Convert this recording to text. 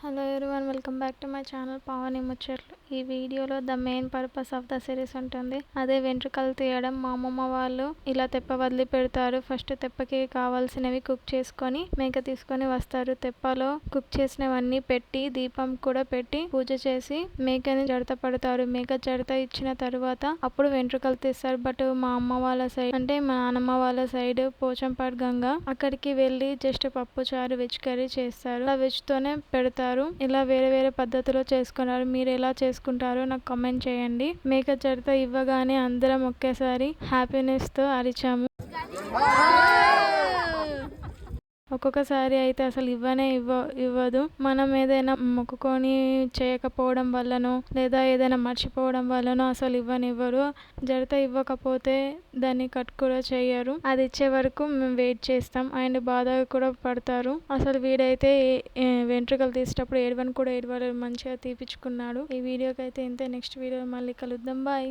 Hello everyone, welcome back to my channel Pavani ముచ్చట్లు. ఈ వీడియోలో the main purpose of the series ఉంటుంది. అదే వెంట్రుకలు తీయడం. మా అమ్మమ్మ వాళ్ళు ఇలా తెప్ప వదిలి పెడతారు. ఫస్ట్ తెప్పకి కావాల్సినవి కుక్ చేసుకొని మేక తీసుకొని వస్తారు. తెప్పలో కుక్ చేసినవన్నీ పెట్టి దీపం కూడా పెట్టి పూజ చేసి మేకని జడత పడతారు. మేక జడత ఇచ్చిన తరువాత అప్పుడు వెంట్రుకలు తీస్తారు. బట్ మా అమ్మ వాళ్ళ సైడ్ అంటే మా నాన్నమ్మ వాళ్ళ సైడ్ పోచంపాడు గంగ, అక్కడికి వెళ్ళి జస్ట్ పప్పు చారు వెజ్ కర్రీ చేస్తారు. ఆ వెజ్ తోనే పెడతారు. ఇలా వేరే వేరే పద్ధతిలో చేసుకున్నారు. మీరు ఎలా చేసుకుంటారో నాకు కామెంట్ చేయండి. మేక జడత ఇవ్వగానే అందరం ఒకేసారి హ్యాపీనెస్ తో అరిచాము. ఒక్కొక్కసారి అయితే అసలు ఇవ్వదు. మనం ఏదైనా మొక్కుకొని చేయకపోవడం వల్లనో లేదా ఏదైనా మర్చిపోవడం వల్లనో అసలు ఇవ్వనివ్వరు. జడత ఇవ్వకపోతే దాన్ని కట్ కూడా చేయరు. అది ఇచ్చే వరకు మేము వెయిట్ చేస్తాం అండ్ బాధ కూడా పడతారు. అసలు వీడైతే వెంట్రుకలు తీసేటప్పుడు ఏడవని కూడా ఏడవలేదు, మంచిగా తీపించుకున్నాడు. ఈ వీడియోకి అయితే ఇంతే. నెక్స్ట్ వీడియో మళ్ళీ కలుద్దాం. బాయ్.